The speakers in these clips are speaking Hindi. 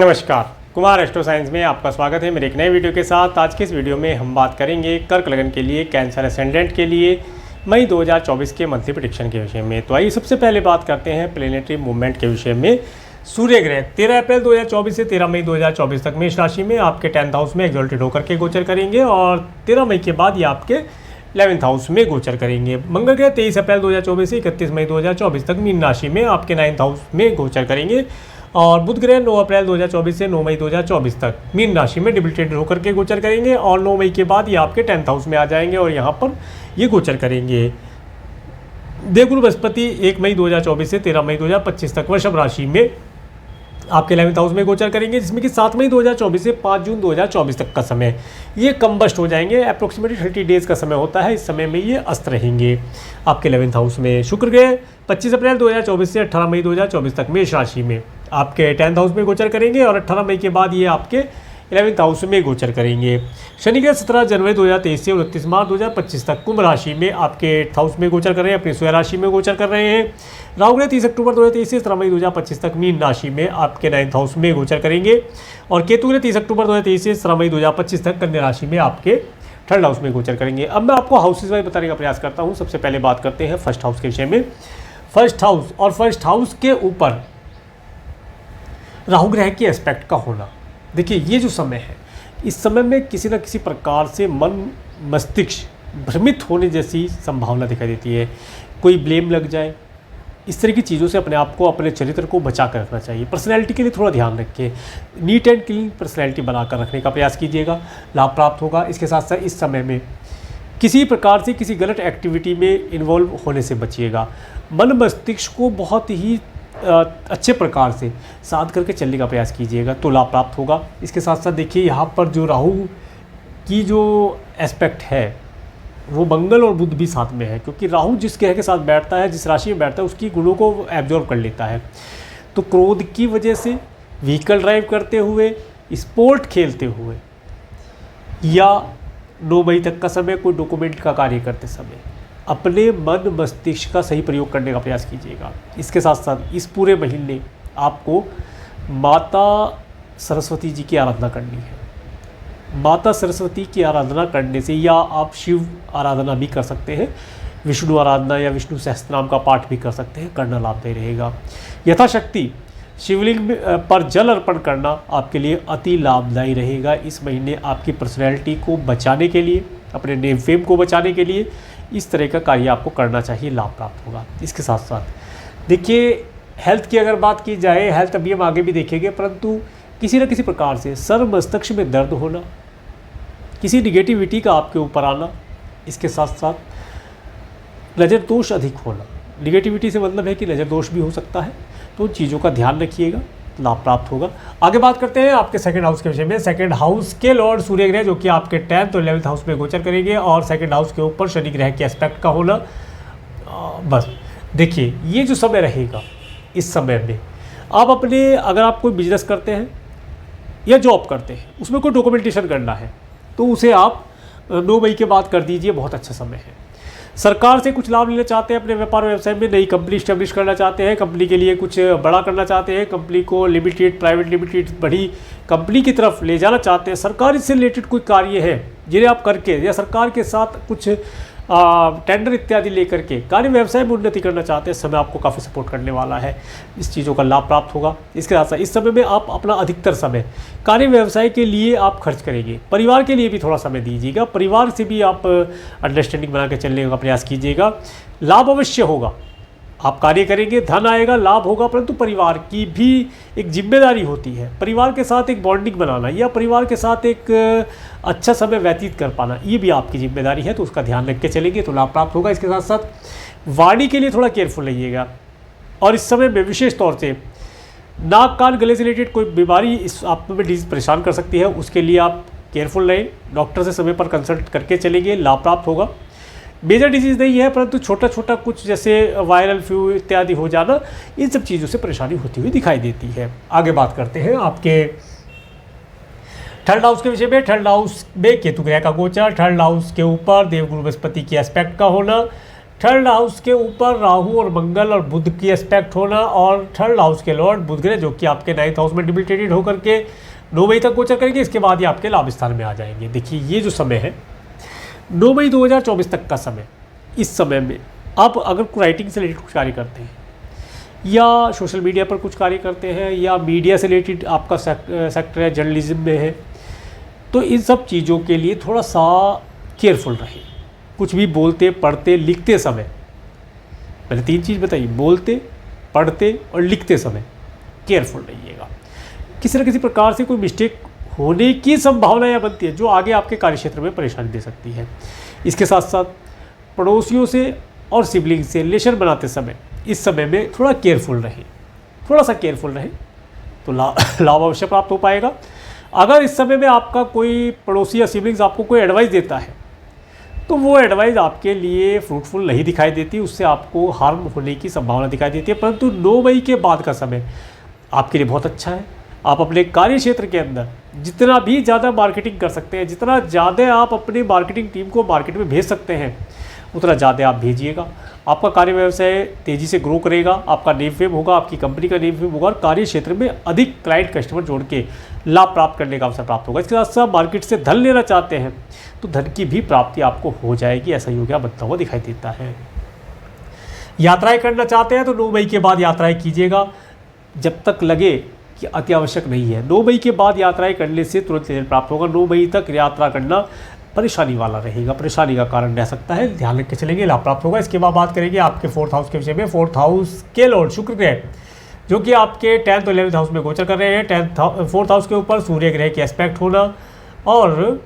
नमस्कार, कुमार एस्ट्रो साइंस में आपका स्वागत है मेरे एक नए वीडियो के साथ। आज की इस वीडियो में हम बात करेंगे कर्क लगन के लिए, कैंसर एसेंडेंट के लिए मई 2024 के मंथली प्रेडिक्शन के विषय में। तो आइए सबसे पहले बात करते हैं प्लेनेटरी मूवमेंट के विषय में। सूर्य ग्रह 13 अप्रैल 2024 से 13 मई 2024 तक मेष राशि में आपके 10th हाउस में एक्सॉल्टेड होकर के गोचर करेंगे और 13 मई के बाद ये आपके 11th हाउस में गोचर करेंगे। मंगल ग्रह 23 अप्रैल 2024 से 31 मई 2024 तक मीन राशि में आपके 9th हाउस में गोचर करेंगे और बुध ग्रह 9 अप्रैल 2024 से 9 मई 2024 तक मीन राशि में डिबिलिटेटेड होकर के गोचर करेंगे और 9 मई के बाद ये आपके 10th हाउस में आ जाएंगे और यहाँ पर ये गोचर करेंगे। देवगुरु बृहस्पति 1 मई 2024 से 13 मई 2025 तक वृषभ राशि में आपके 11th हाउस में गोचर करेंगे, जिसमें कि 7 मई 2024 से 5 जून 2024 तक का समय ये कम्बस्ट हो जाएंगे। अप्रोक्सीमेटली 30 डेज का समय होता है। इस समय में ये अस्त रहेंगे आपके 11th हाउस में। शुक्र ग्रह 25 अप्रैल 2024 से 18 मई 2024 तक मेष राशि में आपके 10th हाउस में गोचर करेंगे और 18 मई के बाद ये आपके 11th हाउस में गोचर करेंगे। शनि ग्रह 17 जनवरी 2023 से 29 मार्च 2025 तक कुंभ राशि में आपके 8th हाउस में गोचर कर रहे हैं, अपनी स्वयं राशि में गोचर कर रहे हैं। राहु ग्रह 30 अक्टूबर 2023 से 17 मई 2025 तक मीन राशि में आपके 9th हाउस में गोचर करेंगे और केतु ग्रह 30 अक्टूबर 2023 से 17 मई 2025 तक कन्या राशि में आपके 3rd हाउस में गोचर करेंगे। अब मैं आपको हाउसेज वाइज बताने का प्रयास करता हूँ। सबसे पहले बात करते हैं फर्स्ट हाउस के विषय में। फर्स्ट हाउस और फर्स्ट हाउस के ऊपर राहु ग्रह के एस्पेक्ट का होना, देखिए ये जो समय है, इस समय में किसी न किसी प्रकार से मन मस्तिष्क भ्रमित होने जैसी संभावना दिखाई देती है। कोई ब्लेम लग जाए, इस तरह की चीज़ों से अपने आप को, अपने चरित्र को बचा कर रखना चाहिए। पर्सनैलिटी के लिए थोड़ा ध्यान रखिए, नीट एंड क्लीन पर्सनैलिटी बनाकर रखने का प्रयास कीजिएगा, लाभ प्राप्त होगा। इसके साथ साथ इस समय में किसी प्रकार से किसी गलत एक्टिविटी में इन्वॉल्व होने से बचिएगा। मन मस्तिष्क को बहुत ही अच्छे प्रकार से साध करके चलने का प्रयास कीजिएगा तो लाभ प्राप्त होगा। इसके साथ साथ देखिए यहाँ पर जो राहु की जो एस्पेक्ट है वो मंगल और बुध भी साथ में है, क्योंकि राहु जिस ग्रह के साथ बैठता है, जिस राशि में बैठता है, उसकी गुणों को एब्जॉर्ब कर लेता है। तो क्रोध की वजह से, व्हीकल ड्राइव करते हुए, स्पोर्ट खेलते हुए या 9 मई तक का समय कोई डॉक्यूमेंट का कार्य करते समय अपने मन मस्तिष्क का सही प्रयोग करने का प्रयास कीजिएगा। इसके साथ साथ इस पूरे महीने आपको माता सरस्वती जी की आराधना करनी है। माता सरस्वती की आराधना करने से, या आप शिव आराधना भी कर सकते हैं, विष्णु आराधना या विष्णु सहस्त्रनाम का पाठ भी कर सकते हैं, करना लाभदायी रहेगा। यथाशक्ति शिवलिंग पर जल अर्पण करना आपके लिए अति लाभदायी रहेगा। इस महीने आपकी पर्सनैलिटी को बचाने के लिए, अपने नेम फेम को बचाने के लिए इस तरह का कार्य आपको करना चाहिए, लाभ प्राप्त होगा। इसके साथ साथ देखिए हेल्थ की अगर बात की जाए, हेल्थ अभी हम आगे भी देखेंगे, परंतु किसी न किसी प्रकार से सर मस्तिष्क में दर्द होना, किसी निगेटिविटी का आपके ऊपर आना, इसके साथ साथ नज़र दोष अधिक होना। निगेटिविटी से मतलब है कि नज़र दोष भी हो सकता है, तो चीज़ों का ध्यान रखिएगा, लाभ प्राप्त होगा। आगे बात करते हैं आपके 2nd हाउस के विषय में। 2nd हाउस के लॉर्ड सूर्य ग्रह जो कि आपके 10th और 11th हाउस में गोचर करेंगे और 2nd हाउस के ऊपर शनि ग्रह के एस्पेक्ट का होना। बस देखिए ये जो समय रहेगा, इस समय में आप अपने, अगर आप कोई बिजनेस करते हैं या जॉब करते हैं, उसमें कोई डॉक्यूमेंटेशन करना है तो उसे आप 9 मई के बाद कर दीजिए, बहुत अच्छा समय है। सरकार से कुछ लाभ लेना चाहते हैं, अपने व्यापार व्यवसाय में नई कंपनी स्टैब्लिश करना चाहते हैं, कंपनी के लिए कुछ बड़ा करना चाहते हैं, कंपनी को लिमिटेड, प्राइवेट लिमिटेड, बड़ी कंपनी की तरफ ले जाना चाहते हैं, सरकार से रिलेटेड कोई कार्य है जिन्हें आप करके, या सरकार के साथ कुछ टेंडर इत्यादि लेकर के कार्य व्यवसाय में उन्नति करना चाहते हैं, समय आपको काफ़ी सपोर्ट करने वाला है, इस चीज़ों का लाभ प्राप्त होगा। इसके साथ साथ इस समय में आप अपना अधिकतर समय कार्य व्यवसाय के लिए आप खर्च करेंगे। परिवार के लिए भी थोड़ा समय दीजिएगा, परिवार से भी आप अंडरस्टैंडिंग बना के चलने का प्रयास कीजिएगा, लाभ अवश्य होगा। आप कार्य करेंगे, धन आएगा, लाभ होगा, परंतु परिवार की भी एक जिम्मेदारी होती है। परिवार के साथ एक बॉन्डिंग बनाना या परिवार के साथ एक अच्छा समय व्यतीत कर पाना, ये भी आपकी जिम्मेदारी है, तो उसका ध्यान रख के चलेंगे तो लाभ प्राप्त होगा। इसके साथ साथ वाणी के लिए थोड़ा केयरफुल रहिएगा और इस समय में विशेष तौर से नाक कान गले से रिलेटेड कोई बीमारी इस आप में परेशान कर सकती है, उसके लिए आप केयरफुल रहें, डॉक्टर से समय पर कंसल्ट करके चलेंगे, लाभ प्राप्त होगा। मेजर डिजीज़ नहीं है, परंतु छोटा छोटा कुछ जैसे वायरल फ्लू इत्यादि हो जाना, इन सब चीज़ों से परेशानी होती हुई दिखाई देती है। आगे बात करते हैं आपके 3rd हाउस के विषय में। 3rd हाउस में केतु ग्रह का गोचर, 3rd हाउस के ऊपर देवगुरु बृहस्पति के एस्पेक्ट का होना, थर्ड हाउस के ऊपर राहु और मंगल और बुध की एस्पेक्ट होना, और थर्ड हाउस के लॉर्ड बुध ग्रह जो कि आपके 9th हाउस में डिबिलिटेटेड होकर के 9 मई तक गोचर करेंगे। इसके बाद ये आपके लाभ स्थान में आ जाएंगे। देखिए ये जो समय है 9 मई 2024 तक का समय, इस समय में आप अगर राइटिंग से रिलेटेड कुछ कार्य करते हैं या सोशल मीडिया पर कुछ कार्य करते हैं या मीडिया से रिलेटेड आपका सेक्टर है, जर्नलिज्म में है, तो इन सब चीज़ों के लिए थोड़ा सा केयरफुल रहें। कुछ भी बोलते, पढ़ते, लिखते समय, मैंने 3 चीज़ बताई, बोलते, पढ़ते और लिखते समय केयरफुल रहिएगा। किसी न किसी प्रकार से कोई मिस्टेक होने की संभावना या बनती है जो आगे आपके कार्यक्षेत्र में परेशानी दे सकती है। इसके साथ साथ पड़ोसियों से और सिबलिंग से रिलेशन बनाते समय इस समय में थोड़ा केयरफुल रहें, थोड़ा सा केयरफुल रहें तो लाभ अवश्य प्राप्त हो पाएगा। अगर इस समय में आपका कोई पड़ोसी या सिबलिंग्स आपको कोई एडवाइस देता है तो वो एडवाइस आपके लिए फ्रूटफुल नहीं दिखाई देती, उससे आपको हार्म होने की संभावना दिखाई देती है। परंतु 9 मई के बाद का समय आपके लिए बहुत अच्छा है। आप अपने कार्य क्षेत्र के अंदर जितना भी ज़्यादा मार्केटिंग कर सकते हैं, जितना ज़्यादा आप अपनी मार्केटिंग टीम को मार्केट में भेज सकते हैं, उतना ज़्यादा आप भेजिएगा। आपका कार्य व्यवसाय तेज़ी से ग्रो करेगा, आपका नेम फेम होगा, आपकी कंपनी का नेम फेम होगा और कार्य क्षेत्र में अधिक क्लाइंट कस्टमर जोड़ के लाभ प्राप्त करने का अवसर प्राप्त होगा। इसके साथ साथ मार्केट से धन लेना चाहते हैं तो धन की भी प्राप्ति आपको हो जाएगी, ऐसा योग बनता हुआ दिखाई देता है। यात्राएं करना चाहते हैं तो 9 मई के बाद यात्राएं कीजिएगा जब तक लगे कि अति आवश्यक नहीं है। 9 मई के बाद यात्राएं करने से तुरंत रिजल्ट प्राप्त होगा। 9 मई तक यात्रा करना परेशानी वाला रहेगा, परेशानी का कारण रह सकता है, ध्यान रख के चलेंगे, लाभ प्राप्त होगा। इसके बाद बात करेंगे आपके 4th हाउस के विषय में। 4th हाउस के लॉर्ड शुक्र ग्रह जो कि आपके 10th और 11th हाउस में गोचर कर रहे हैं। 4th हाउस के ऊपर सूर्य ग्रह की एस्पेक्ट होना और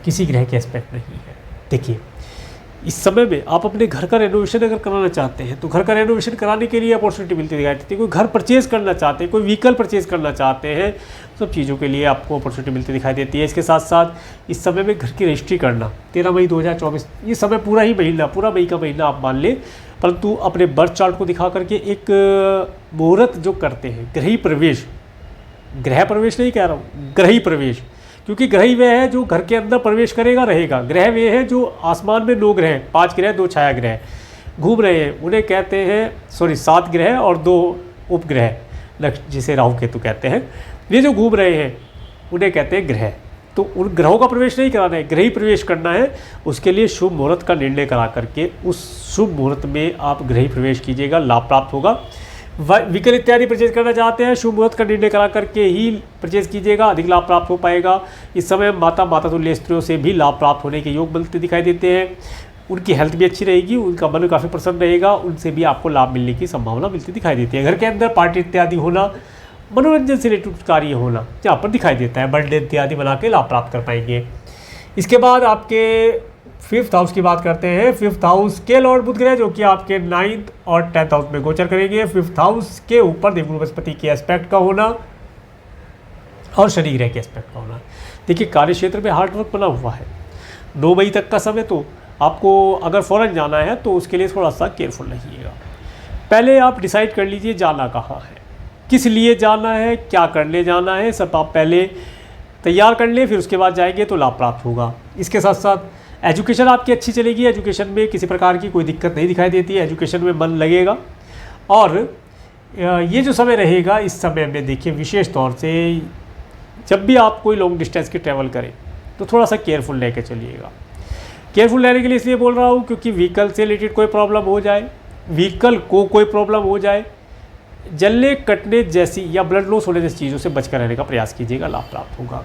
किसी ग्रह के एस्पेक्ट नहीं है। देखिए इस समय में आप अपने घर का रेनोवेशन अगर कराना चाहते हैं तो घर का रेनोवेशन कराने के लिए अपॉर्चुनिटी मिलती दिखाई देती है। कोई घर परचेज़ करना चाहते हैं, कोई व्हीकल परचेज़ करना चाहते हैं, सब चीज़ों के लिए आपको अपॉर्चुनिटी मिलती दिखाई देती है। इसके साथ साथ इस समय में घर की रजिस्ट्री करना 13 मई 2024, ये समय पूरा ही महीना, पूरा मई का महीना आप मान लें। परंतु अपने बर्थ चार्ट को दिखा करके एक मुहूर्त जो करते हैं, गृह प्रवेश, गृह प्रवेश नहीं कह रहा हूँ, गृह प्रवेश, क्योंकि ग्रह ही वह है जो घर के अंदर प्रवेश करेगा रहेगा। ग्रह वे है जो आसमान में 9 ग्रह, 5 ग्रह 2 छाया ग्रह घूम रहे हैं, उन्हें कहते हैं 7 ग्रह और 2 उपग्रह जिसे राहु केतु कहते हैं, ये जो घूम रहे हैं उन्हें कहते हैं ग्रह। तो उन ग्रहों का प्रवेश नहीं कराना है, ग्रह ही प्रवेश करना है। उसके लिए शुभ मुहूर्त का निर्णय करा करके उस शुभ मुहूर्त में आप ग्रह प्रवेश कीजिएगा, लाभ प्राप्त होगा। व्हीकल इत्यादि परचेज करना चाहते हैं, शुभ मुहूर्त का निर्णय करा करके ही परचेज कीजिएगा, अधिक लाभ प्राप्त हो पाएगा। इस समय माता तुल्य स्त्रियों से भी लाभ प्राप्त होने के योग बनते दिखाई देते हैं। उनकी हेल्थ भी अच्छी रहेगी, उनका मन काफ़ी प्रसन्न रहेगा, उनसे भी आपको लाभ मिलने की संभावना मिलती दिखाई देती है। घर के अंदर पार्टी इत्यादि होना, मनोरंजन से रिलेटेड कार्य होना जहाँ पर दिखाई देता है, बर्थडे इत्यादि बना के लाभ प्राप्त कर पाएंगे। इसके बाद आपके 5th हाउस की बात करते हैं। 5th हाउस के लॉर्ड बुध ग्रह जो कि आपके 9th और 10th हाउस में गोचर करेंगे। 5th हाउस के ऊपर देवगुरु बृहस्पति के एस्पेक्ट का होना और शनि ग्रह के एस्पेक्ट का होना। देखिए कार्य क्षेत्र में हार्ड वर्क बना हुआ है। 9 मई तक का समय, तो आपको अगर फॉरेन जाना है तो उसके लिए थोड़ा सा केयरफुल रहिएगा। पहले आप डिसाइड कर लीजिए जाना कहाँ है, किस लिए जाना है, क्या करने जाना है, सब आप पहले तैयार कर लें, फिर उसके बाद जाएंगे तो लाभ प्राप्त होगा। इसके साथ साथ एजुकेशन आपकी अच्छी चलेगी, एजुकेशन में किसी प्रकार की कोई दिक्कत नहीं दिखाई देती है, एजुकेशन में मन लगेगा। और ये जो समय रहेगा, इस समय में देखिए विशेष तौर से जब भी आप कोई लॉन्ग डिस्टेंस की ट्रैवल करें तो थोड़ा सा केयरफुल लेके चलिएगा। केयरफुल रहने के लिए इसलिए बोल रहा हूँ क्योंकि व्हीकल से रिलेटेड कोई प्रॉब्लम हो जाए, व्हीकल को कोई प्रॉब्लम हो जाए, जलने कटने जैसी या ब्लड लॉस होने जैसी चीज़ों से बचकर रहने का प्रयास कीजिएगा, लाभ प्राप्त होगा।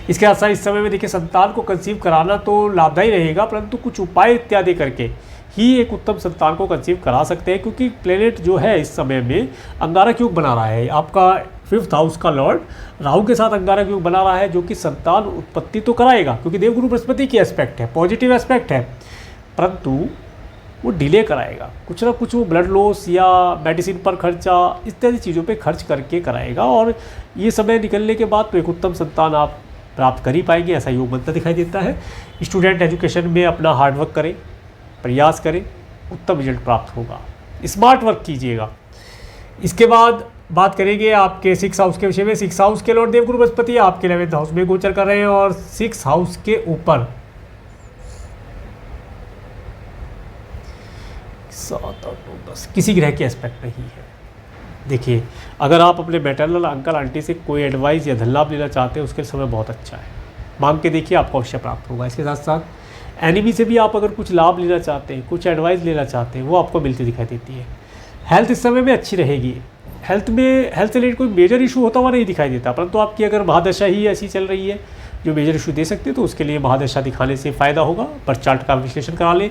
इसके साथ साथ इस समय में देखिए संतान को कंसीव कराना तो लाभदायी रहेगा, परंतु कुछ उपाय इत्यादि करके ही एक उत्तम संतान को कंसीव करा सकते हैं, क्योंकि प्लेनेट जो है इस समय में अंगारक योग बना रहा है। आपका 5th हाउस का लॉर्ड राहु के साथ अंगारक योग बना रहा है, जो कि संतान उत्पत्ति तो कराएगा क्योंकि देवगुरु बृहस्पति की एस्पेक्ट है, पॉजिटिव एस्पेक्ट है, परंतु वो डिले कराएगा। कुछ ना कुछ वो ब्लड लॉस या मेडिसिन पर खर्चा इत्यादि चीज़ों पे खर्च करके कराएगा, और ये समय निकलने के बाद तो एक उत्तम संतान आप प्राप्त कर ही पाएंगे, ऐसा योग बनता दिखाई देता है। स्टूडेंट एजुकेशन में अपना हार्डवर्क करें, प्रयास करें, उत्तम रिजल्ट प्राप्त होगा। स्मार्ट वर्क कीजिएगा। इसके बाद बात करेंगे आपके 6th हाउस के विषय में। 6th हाउस के लॉर्ड देवगुरु बृहस्पति आपके 11th हाउस में गोचर कर रहे हैं, और 6th हाउस के ऊपर 7 8 9 10 किसी ग्रह की एस्पेक्ट नहीं है। देखिए, अगर आप अपने मैटरनल अंकल आंटी से कोई एडवाइस या धन लाभ लेना चाहते हैं, उसके समय बहुत अच्छा है, मांग के देखिए, आपको अवश्य प्राप्त होगा। इसके साथ साथ एनिमी से भी आप अगर कुछ लाभ लेना चाहते हैं, कुछ एडवाइस लेना चाहते हैं, वो आपको मिलती दिखाई देती है। हेल्थ इस समय में अच्छी रहेगी, हेल्थ से रिलेटेड कोई मेजर इशू होता हुआ नहीं दिखाई देता, परंतु आपकी अगर महादशा ही ऐसी चल रही है जो मेजर इशू दे सकती है, तो उसके लिए महादशा दिखाने से फ़ायदा होगा, बर्थ चार्ट का विश्लेषण करा लें।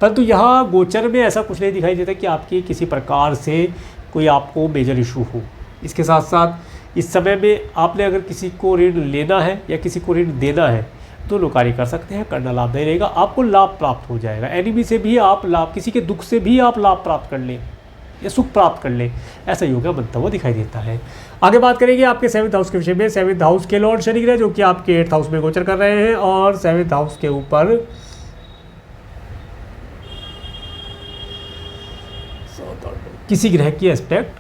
परंतु यहाँ गोचर में ऐसा कुछ नहीं दिखाई देता कि आपकी किसी प्रकार से कोई आपको मेजर इशू हो। इसके साथ साथ इस समय में आपने अगर किसी को ऋण लेना है या किसी को ऋण देना है, दोनों कार्य कर सकते हैं, करना लाभदायी रहेगा, आपको लाभ प्राप्त हो जाएगा। एनिमी से भी आप लाभ, किसी के दुख से भी आप लाभ प्राप्त कर लें या सुख प्राप्त कर ले, ऐसा योग बनता हुआ दिखाई देता है। आगे बात करेंगे आपके 7th हाउस के विषय में। 7th हाउस के लॉर्ड शनि ग्रह जो कि आपके 8th हाउस में गोचर कर रहे हैं, और 7th हाउस के ऊपर किसी ग्रह की एस्पेक्ट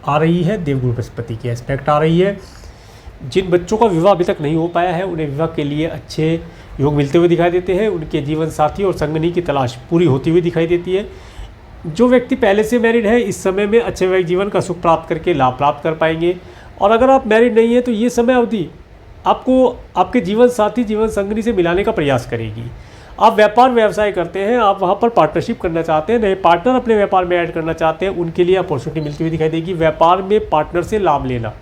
आ रही है, देवगुरु बृहस्पति की एस्पेक्ट आ रही है। जिन बच्चों का विवाह अभी तक नहीं हो पाया है, उन्हें विवाह के लिए अच्छे योग मिलते हुए दिखाई देते हैं। उनके जीवन साथी और संगनी की तलाश पूरी होती हुई दिखाई देती है। जो व्यक्ति पहले से मैरिड है, इस समय में अच्छे वैवाहिक जीवन का सुख प्राप्त करके लाभ प्राप्त कर पाएंगे। और अगर आप मैरिड नहीं है, तो ये समय अवधि आपको आपके जीवन साथी, जीवन संगनी से मिलाने का प्रयास करेगी। आप व्यापार व्यवसाय करते हैं, आप वहाँ पर पार्टनरशिप करना चाहते हैं, नए पार्टनर अपने व्यापार में ऐड करना चाहते हैं, उनके लिए अपॉर्चुनिटी मिलती हुई दिखाई देगी। व्यापार में पार्टनर से लाभ लेना,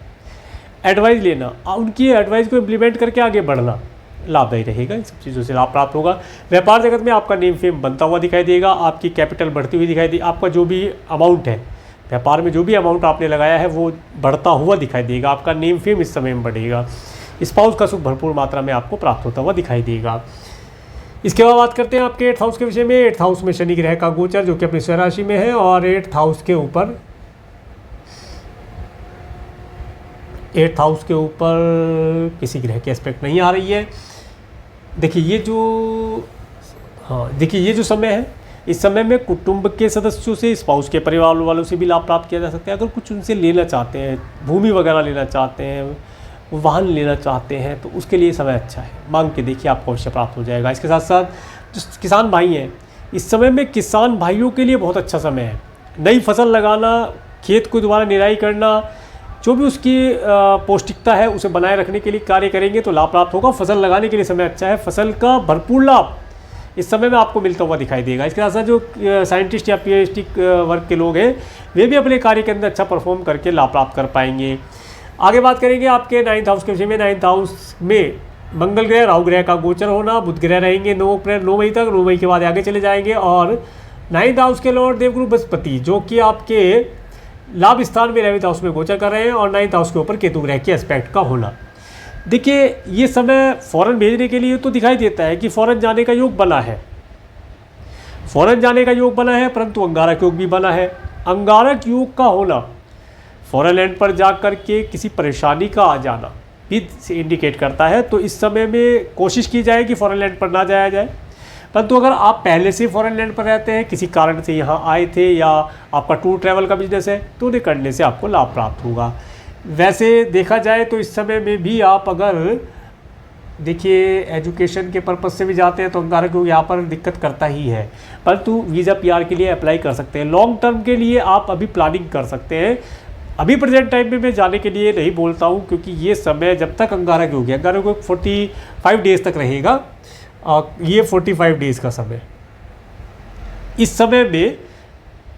एडवाइस लेना, उनकी एडवाइस को इम्प्लीमेंट करके आगे बढ़ना लाभदायी रहेगा। इन सब चीज़ों से लाभ प्राप्त होगा। व्यापार जगत में आपका नेम फेम बनता हुआ दिखाई देगा, आपकी कैपिटल बढ़ती हुई दिखाई देगी, आपका जो भी अमाउंट है व्यापार में, जो भी अमाउंट आपने लगाया है वो बढ़ता हुआ दिखाई देगा, आपका नेम फेम इस समय में बढ़ेगा। स्पाउस का सुख भरपूर मात्रा में आपको प्राप्त होता हुआ दिखाई देगा। इसके बाद बात करते हैं आपके 8th हाउस के विषय में। 8th हाउस में शनि ग्रह का गोचर जो कि अपनी स्वयं राशि में है, और 8th हाउस के ऊपर किसी ग्रह की एस्पेक्ट नहीं आ रही है। देखिए ये जो समय है, इस समय में कुटुंब के सदस्यों से, स्पाउस के परिवार वालों से भी लाभ प्राप्त किया जा सकता है। अगर कुछ उनसे लेना चाहते हैं, भूमि वगैरह लेना चाहते हैं, वाहन लेना चाहते हैं, तो उसके लिए समय अच्छा है, मांग के देखिए, आपको अवश्य प्राप्त हो जाएगा। इसके साथ साथ जो किसान भाई हैं, इस समय में किसान भाइयों के लिए बहुत अच्छा समय है। नई फसल लगाना, खेत को दोबारा निराई करना, जो भी उसकी पौष्टिकता है उसे बनाए रखने के लिए कार्य करेंगे तो लाभ प्राप्त होगा। फसल लगाने के लिए समय अच्छा है, फसल का भरपूर लाभ इस समय में आपको मिलता हुआ दिखाई देगा। इसके साथ साथ जो साइंटिस्ट या पीएचडी वर्ग के लोग हैं, वे भी अपने कार्य के अंदर अच्छा परफॉर्म करके लाभ प्राप्त कर पाएंगे। आगे बात करेंगे आपके 9th हाउस के विषय में। 9th हाउस में मंगल ग्रह, राहु ग्रह का गोचर होना, बुध ग्रह रहेंगे 9 मई तक, 9 मई के बाद आगे चले जाएंगे। और 9th हाउस के लॉर्ड देवगुरु बृहस्पति जो कि आपके लाभ स्थान में 11th हाउस में गोचर कर रहे हैं, और 9th हाउस के ऊपर केतु ग्रह के एस्पेक्ट का होना। देखिए, ये समय फॉरेन भेजने के लिए तो दिखाई देता है कि फॉरेन जाने का योग बना है, परंतु अंगारक योग भी बना है। अंगारक योग का होना, फॉरेन लैंड पर जाकर के किसी परेशानी का आ जाना भी इंडिकेट करता है। तो इस समय में कोशिश की जाए कि फॉरेन लैंड पर ना जाया जाए। परंतु अगर आप पहले से फॉरेन लैंड पर रहते हैं, किसी कारण से यहाँ आए थे, या आपका टूर ट्रैवल का बिजनेस है, तो उन्हें करने से आपको लाभ प्राप्त होगा। वैसे देखा जाए तो इस समय में भी आप अगर देखिए एजुकेशन के पर्पज़ से भी जाते हैं, तो अंगारक योग यहाँ पर दिक्कत करता ही है। परंतु वीज़ा पीआर के लिए अप्लाई कर सकते हैं। लॉन्ग टर्म के लिए आप अभी प्लानिंग कर सकते हैं। अभी प्रेजेंट टाइम में मैं जाने के लिए नहीं बोलता हूँ, क्योंकि ये समय जब तक अंगारक योग है, अंगारक योग 45 डेज़ तक रहेगा। ये 45 डेज़ का समय, इस समय में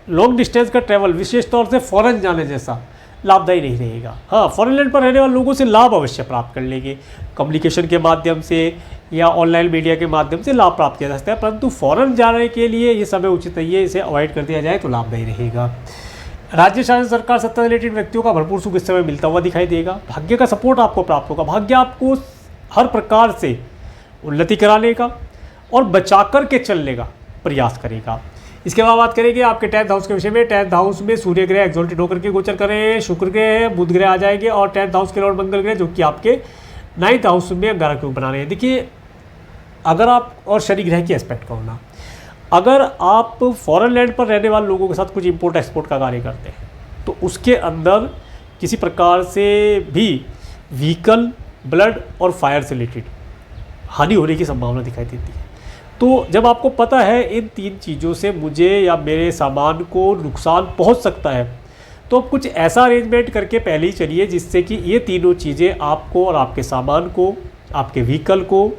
लॉन्ग डिस्टेंस का ट्रैवल, विशेष तौर से फॉरेन जाने जैसा लाभदायी नहीं रहेगा। हाँ, फॉरेन लैंड पर रहने वाले लोगों से लाभ अवश्य प्राप्त कर लेंगे, कम्युनिकेशन के माध्यम से या ऑनलाइन मीडिया के माध्यम से लाभ प्राप्त किया जा सकता है। परंतु फॉरेन जाने के लिए ये समय उचित नहीं है, इसे अवॉइड कर दिया जाए तो लाभदायी रहेगा। राज्य शासन सरकार सत्ता रिलेटेड व्यक्तियों का भरपूर सुख इस समय मिलता हुआ दिखाई देगा। भाग्य का सपोर्ट आपको प्राप्त होगा। भाग्य आपको हर प्रकार से उन्नति कराने का और बचा कर के चलने का प्रयास करेगा। इसके बाद बात करेंगे आपके 10th हाउस के विषय में। 10th हाउस में सूर्य ग्रह एक्सॉल्टेड होकर के गोचर कर रहे हैं, शुक्र ग्रह है, बुध ग्रह आ जाएंगे, और 10th हाउस के लॉर्ड मंगल ग्रह जो कि आपके 9th हाउस में अंगारक योग बना रहे हैं। देखिए, अगर आप, और शनि ग्रह की एस्पेक्ट का होना, अगर आप फॉरेन लैंड पर रहने वाले लोगों के साथ कुछ इंपोर्ट एक्सपोर्ट का कार्य करते हैं, तो उसके अंदर किसी प्रकार से भी व्हीकल, ब्लड और फायर से रिलेटेड हानि होने की संभावना दिखाई देती है। तो जब आपको पता है इन 3 चीज़ों से मुझे या मेरे सामान को नुकसान पहुंच सकता है, तो आप कुछ ऐसा अरेंजमेंट करके पहले ही चलिए जिससे कि ये तीनों चीज़ें आपको और आपके सामान को, आपके व्हीकल को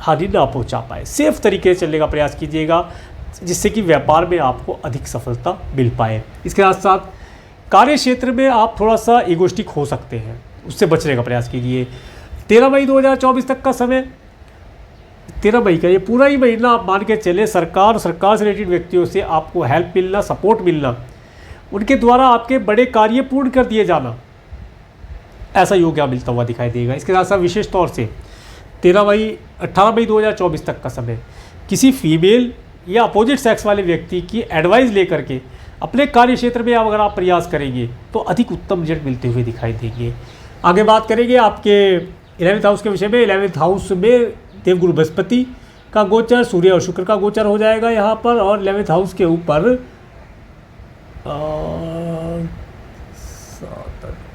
हानि ना पहुंचा पाए। सेफ तरीके से चलने का प्रयास कीजिएगा जिससे कि व्यापार में आपको अधिक सफलता मिल पाए। इसके साथ साथ कार्य क्षेत्र में आप थोड़ा सा इगोस्टिक हो सकते हैं, उससे बचने का प्रयास कीजिए। 13 मई 2024 तक का समय, 13 मई का ये पूरा ही महीना आप मान के चले सरकार से रिलेटेड व्यक्तियों से आपको हेल्प मिलना, सपोर्ट मिलना, उनके द्वारा आपके बड़े कार्य पूर्ण कर दिए जाना, ऐसा योग यहाँ मिलता हुआ दिखाई देगा। इसके साथ साथ विशेष तौर से 18 मई 2024 तक का समय किसी फीमेल या अपोजिट सेक्स वाले व्यक्ति की एडवाइस लेकर के अपने कार्य क्षेत्र में अगर आप प्रयास करेंगे तो अधिक उत्तम रिजल्ट मिलते हुए दिखाई देंगे। आगे बात करेंगे आपके 11th हाउस के विषय में। 11th हाउस में देवगुरु बृहस्पति का गोचर, सूर्य और शुक्र का गोचर हो जाएगा यहाँ पर, और 11th हाउस के ऊपर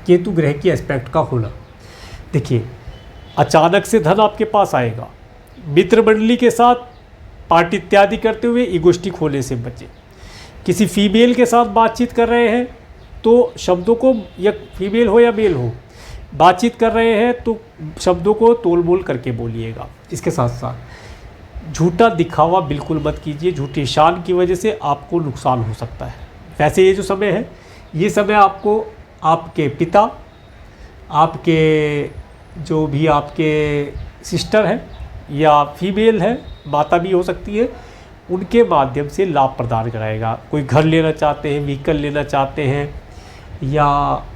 केतु ग्रह की एस्पेक्ट का होना। देखिए, अचानक से धन आपके पास आएगा। मित्र मंडली के साथ पार्टी इत्यादि करते हुए इगोस्टिक होने से बचें। किसी फीमेल के साथ बातचीत कर रहे हैं तो शब्दों को, या फीमेल हो या मेल हो, बातचीत कर रहे हैं तो शब्दों को तोल मोल करके बोलिएगा। इसके साथ साथ झूठा दिखावा बिल्कुल मत कीजिए, झूठी शान की वजह से आपको नुकसान हो सकता है। वैसे ये जो समय है, ये समय आपको आपके पिता, आपके जो भी आपके सिस्टर है या फीमेल है, माता भी हो सकती है, उनके माध्यम से लाभ प्रदान कराएगा। कोई घर लेना चाहते हैं, व्हीकल लेना चाहते हैं या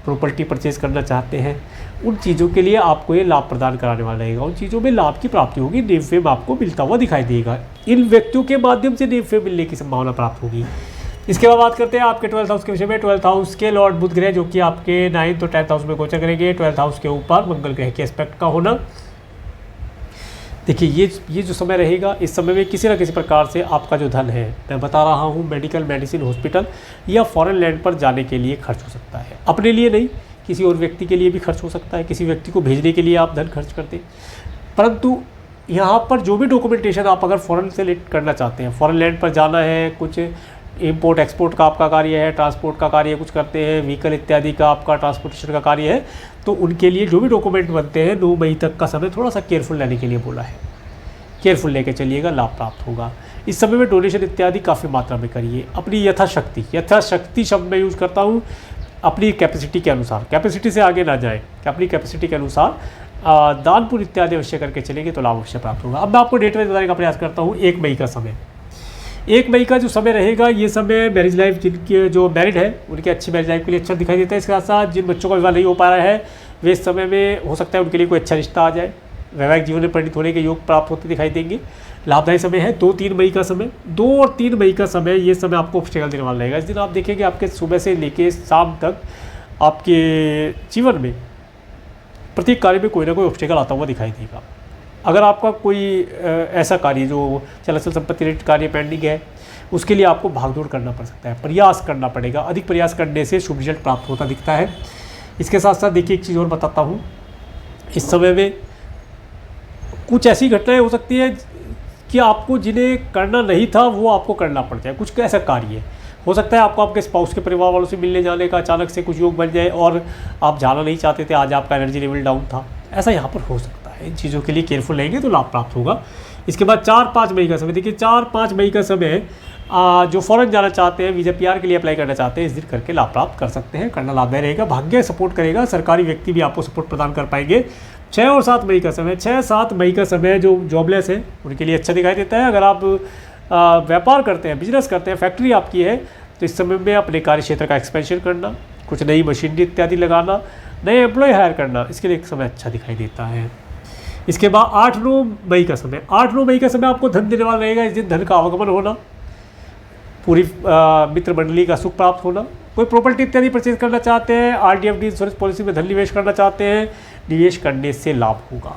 प्रॉपर्टी परचेज करना चाहते हैं, उन चीज़ों के लिए आपको ये लाभ प्रदान कराने वाला रहेगा। उन चीज़ों में लाभ की प्राप्ति होगी, नेम फेम आपको मिलता हुआ दिखाई देगा। इन व्यक्तियों के माध्यम से नेम फेम मिलने की संभावना प्राप्त होगी। इसके बाद बात करते हैं आपके 12th हाउस के विषय में। 12th हाउस के लॉर्ड बुध ग्रह जो कि आपके 9th और 10th हाउस में गोचर करेंगे। 12th हाउस के ऊपर मंगल ग्रह के एस्पेक्ट का होना। देखिए, ये जो समय रहेगा, इस समय में किसी न किसी प्रकार से आपका जो धन है, मैं बता रहा हूँ, मेडिकल, मेडिसिन, हॉस्पिटल या फॉरेन लैंड पर जाने के लिए खर्च हो सकता है। अपने लिए नहीं, किसी और व्यक्ति के लिए भी खर्च हो सकता है। किसी व्यक्ति को भेजने के लिए आप धन खर्च करते, परंतु यहाँ पर जो भी डॉक्यूमेंटेशन आप अगर फॉरेन से लेट करना चाहते हैं, फॉरेन लैंड पर जाना है, कुछ इंपोर्ट एक्सपोर्ट का आपका कार्य है, ट्रांसपोर्ट का कार्य कुछ करते हैं, व्हीकल इत्यादि का आपका ट्रांसपोर्टेशन का कार्य है, तो उनके लिए जो भी डॉक्यूमेंट बनते हैं 9 मई तक का समय थोड़ा सा केयरफुल लेने के लिए बोला है। केयरफुल लेके चलिएगा, लाभ प्राप्त होगा। इस समय में डोनेशन इत्यादि काफ़ी मात्रा में करिए। अपनी यथाशक्ति शब्द मैं यूज़ करता हूँ, अपनी कैपेसिटी के अनुसार, कैपेसिटी से आगे ना जाए, कि अपनी कैपेसिटी के अनुसार दान पुण्य इत्यादि अवश्य करके चलेंगे तो लाभ अवश्य प्राप्त होगा। अब मैं आपको डेट में बताने का प्रयास करता हूँ। 1 मई का समय, 1 मई का जो समय रहेगा, ये समय मैरिज लाइफ, जिनके जो मैरिड है उनके अच्छी मैरिज लाइफ के लिए अच्छा दिखाई देता है। इसके साथ साथ जिन बच्चों का विवाह नहीं हो पा रहा है, वे इस समय में हो सकता है उनके लिए कोई अच्छा रिश्ता आ जाए, वैवाहिक जीवन में परिणित होने के योग प्राप्त होते दिखाई देंगे। लाभदायी समय है। 2-3 मई का समय, 2 और 3 मई का समय, ये समय आपको ऑब्स्टेकल देने वाला रहेगा। इस दिन आप देखेंगे आपके सुबह से लेकर शाम तक आपके जीवन में प्रत्येक कार्य में कोई ना कोई ऑब्स्टेकल आता हुआ दिखाई देगा। अगर आपका कोई ऐसा कार्य जो चलाचल संपत्ति रिलेटेड कार्य पेंडिंग है, उसके लिए आपको भागदौड़ करना पड़ सकता है, प्रयास करना पड़ेगा। अधिक प्रयास करने से शुभ रिजल्ट प्राप्त होता दिखता है। इसके साथ साथ देखिए, एक चीज़ और बताता हूँ, इस समय में कुछ ऐसी घटनाएं हो सकती है कि आपको जिन्हें करना नहीं था वो आपको करना पड़ जाए। कुछ ऐसा कार्य हो सकता है आपको आपके स्पाउस के परिवार वालों से मिलने जाने का अचानक से कुछ योग बन जाए और आप जाना नहीं चाहते थे, आज आपका एनर्जी लेवल डाउन था, ऐसा यहाँ पर हो सकता है। इन चीज़ों के लिए केयरफुल रहेंगे तो लाभ प्राप्त होगा। इसके बाद 4-5 मई का समय, देखिए 4-5 मई का समय जो फॉरेन जाना चाहते हैं, वीज़ा PR के लिए अप्लाई करना चाहते हैं, इस दिन करके लाभ प्राप्त कर सकते हैं। करना लाभदायी रहेगा, भाग्य सपोर्ट करेगा, सरकारी व्यक्ति भी आपको सपोर्ट प्रदान कर पाएंगे। 6 और 7 मई का समय, 6-7 मई का समय जो जॉबलेस है उनके लिए अच्छा दिखाई देता है। अगर आप व्यापार करते हैं, बिजनेस करते हैं, फैक्ट्री आपकी है, तो इस समय में अपने कार्य क्षेत्र का एक्सपेंशन करना, कुछ नई मशीनरी इत्यादि लगाना, नए एम्प्लॉय हायर करना, इसके लिए एक समय अच्छा दिखाई देता है। इसके बाद 8-9 मई का समय, 8-9 मई का समय आपको धन देने वाला रहेगा। इस दिन धन का आवागमन होना, पूरी मित्र मंडली का सुख प्राप्त होना, कोई प्रॉपर्टी इत्यादि परचेज करना चाहते हैं, RD FD इंश्योरेंस पॉलिसी में धन निवेश करना चाहते हैं, निवेश करने से लाभ होगा।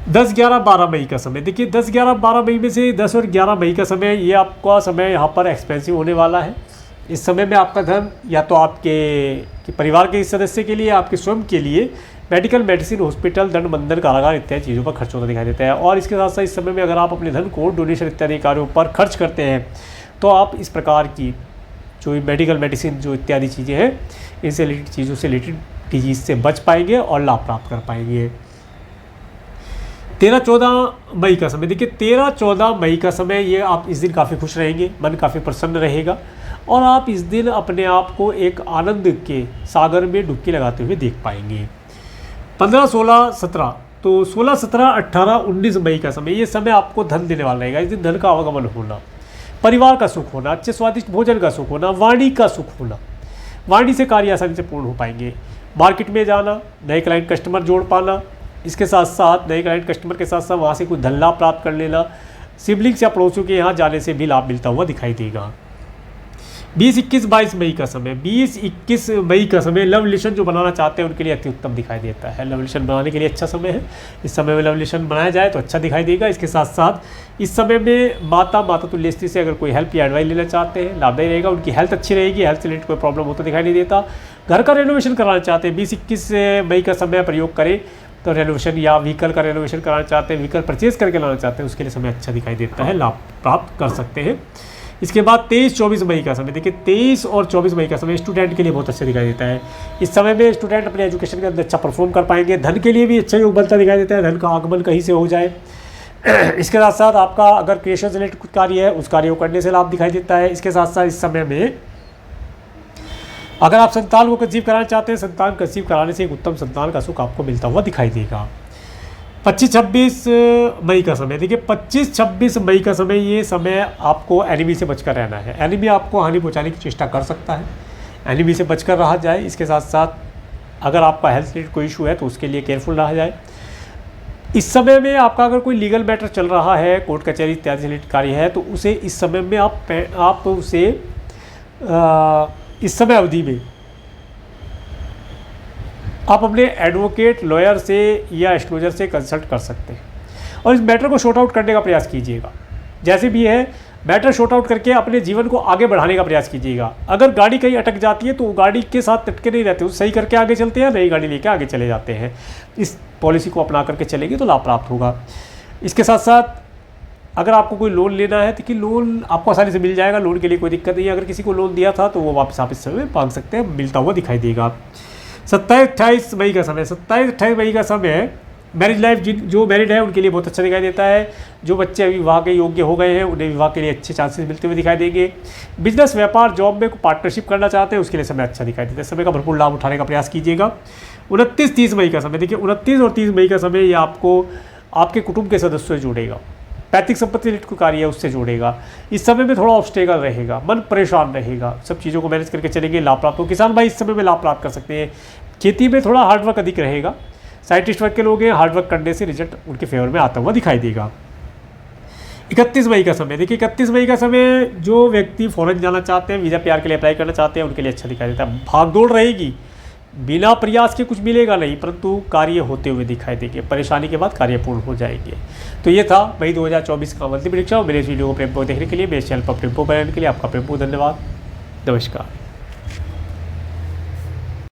10-11-12 मई का समय, देखिए 10-11-12 मई में से 10 और 11 मई का समय, ये आपका समय यहाँ पर एक्सपेंसिव होने वाला है। इस समय में आपका धन या तो आपके परिवार के सदस्य के लिए, आपके स्वयं के लिए मेडिकल, मेडिसिन, हॉस्पिटल, दंड, बंधन, कारागार इत्यादि चीज़ों पर खर्च होता दिखाई देता है। और इसके साथ साथ इस समय में अगर आप अपने धन को डोनेशन इत्यादि कार्यों पर खर्च करते हैं तो आप इस प्रकार की जो मेडिकल, मेडिसिन जो इत्यादि चीज़ें हैं, इनसे रिलेटेड चीज़ों से रिलेटेड डिजीज से बच पाएंगे और लाभ प्राप्त कर पाएंगे। 13-14 मई का समय, देखिए 13-14 मई का समय, ये आप इस दिन काफ़ी खुश रहेंगे, मन काफ़ी प्रसन्न रहेगा और आप इस दिन अपने आप को एक आनंद के सागर में डुबकी लगाते हुए देख पाएंगे। 15, 16, 17, तो 16, 17, 18, 19 मई का समय, ये समय आपको धन देने वाला रहेगा। इस दिन धन का आवागमन होना, परिवार का सुख होना, अच्छे स्वादिष्ट भोजन का सुख होना, वाणी का सुख होना, वाणी से कार्य आसानी से पूर्ण हो पाएंगे। मार्केट में जाना, नए क्लाइंट कस्टमर जोड़ पाना, इसके साथ साथ नए क्लाइंट कस्टमर के साथ साथ वहाँ से कुछ धन लाभ प्राप्त कर लेना, सिबलिंग्स या पड़ोसियों के यहाँ जाने से भी लाभ मिलता हुआ दिखाई देगा। 20, 21, 22 मई का समय, 20, 21 मई का समय लव रिलेशन जो बनाना चाहते हैं उनके लिए अति उत्तम दिखाई देता है। लव रिलेशन बनाने के लिए अच्छा समय है। इस समय में लव रिलेशन बनाया जाए तो अच्छा दिखाई देगा। इसके साथ साथ इस समय में माता तुल्य स्त्री से अगर कोई हेल्प या एडवाइस लेना चाहते हैं, लाभदायी रहेगा। उनकी हेल्थ अच्छी रहेगी, हेल्थ से रिलेटेड कोई प्रॉब्लम होता दिखाई नहीं देता। घर का रेनोवेशन कराना चाहते हैं, 20, 21 मई का समय प्रयोग करें तो रेनोवेशन, या व्हीकल का रेनोवेशन कराना चाहते हैं, व्हीकल परचेज करके लाना चाहते हैं, उसके लिए समय अच्छा दिखाई देता है, लाभ प्राप्त कर सकते हैं। इसके बाद 23-24 मई का समय, देखिए 23 और 24 मई का समय स्टूडेंट के लिए बहुत अच्छा दिखाई देता है। इस समय में स्टूडेंट अपने एजुकेशन के अंदर अच्छा परफॉर्म कर पाएंगे। धन के लिए भी अच्छा योग बनता दिखाई देता है, धन का आगमन कहीं से हो जाए। इसके साथ साथ आपका अगर क्रिएशन से रिलेटेड कुछ कार्य है, उस कार्य को करने से लाभ दिखाई देता है। इसके साथ साथ इस समय में अगर आप संतान को कंसीव कराना चाहते हैं, संतान कंसीव कराने से एक उत्तम संतान का सुख आपको मिलता हुआ दिखाई देगा। 25-26 मई का समय, देखिए 25-26 मई का समय, ये समय आपको एनिमी से बचकर रहना है। एनिमी आपको हानि पहुंचाने की चेष्टा कर सकता है, एनिमी से बचकर रहा जाए। इसके साथ साथ अगर आपका हेल्थ रिलेटेड कोई इशू है तो उसके लिए केयरफुल रहा जाए। इस समय में आपका अगर कोई लीगल मैटर चल रहा है, कोर्ट कचहरी इत्यादि से रिलेटेड कार्य है, तो उसे इस समय में आप उसे इस समय अवधि में आप अपने एडवोकेट, लॉयर से या एस्ट्रोलॉजर से कंसल्ट कर सकते हैं और इस मैटर को शॉर्ट आउट करने का प्रयास कीजिएगा। जैसे भी है मैटर शॉर्ट आउट करके अपने जीवन को आगे बढ़ाने का प्रयास कीजिएगा। अगर गाड़ी कहीं अटक जाती है तो गाड़ी के साथ टटके नहीं रहते, उसे सही करके आगे चलते हैं, नई गाड़ी लेके आगे चले जाते हैं। इस पॉलिसी को अपना करके चलेंगे तो लाभ प्राप्त होगा। इसके साथ साथ अगर आपको कोई लोन लेना है तो कि लोन आपको आसानी से मिल जाएगा, लोन के लिए कोई दिक्कत नहीं है। अगर किसी को लोन दिया था तो वो वापस आप इस समय मांग सकते हैं, मिलता हुआ दिखाई देगा। 27-28 मई का समय, 27-28 मई का समय मैरिज लाइफ जो मैरिड है उनके लिए बहुत अच्छा दिखाई देता है। जो बच्चे अभी विवाह के योग्य हो गए हैं उन्हें विवाह के लिए अच्छे चांसेस मिलते हुए दिखाई देंगे। बिजनेस, व्यापार, जॉब में पार्टनरशिप करना चाहते हैं उसके लिए समय अच्छा दिखाई देता है। समय का भरपूर लाभ उठाने का प्रयास कीजिएगा। 29-30 मई का समय, देखिए 29 और 30 मई का समय ये आपको आपके कुटुंब के सदस्यों से जोड़ेगा, पैतृक संपत्ति रिलेटेड कोई कार्य है उससे जोड़ेगा। इस समय में थोड़ा ऑब्स्टेकल रहेगा, मन परेशान रहेगा, सब चीज़ों को मैनेज करके चलेंगे, लाभ प्राप्त हो। किसान भाई इस समय में लाभ प्राप्त कर सकते हैं। खेती में थोड़ा हार्डवर्क अधिक रहेगा। साइंटिस्ट वर्ग के लोग हैं, हार्डवर्क करने से रिजल्ट उनके फेवर में आता हुआ दिखाई देगा। 31 मई का समय, देखिए 31 मई का समय जो व्यक्ति फॉरेन जाना चाहते हैं, वीज़ा PR के लिए अप्लाई करना चाहते हैं उनके लिए अच्छा दिखाई देता है। भागदौड़ रहेगी, बिना प्रयास के कुछ मिलेगा नहीं, परंतु कार्य होते हुए दिखाई देंगे। परेशानी के बाद कार्य पूर्ण हो जाएंगे। तो ये था मई 2024 का मंथली प्रेडिक्शन। मेरे इस वीडियो को प्रेम देखने के लिए, मेरे चैनल पर प्रेम को बनाने के लिए आपका प्रेम धन्यवाद। नमस्कार।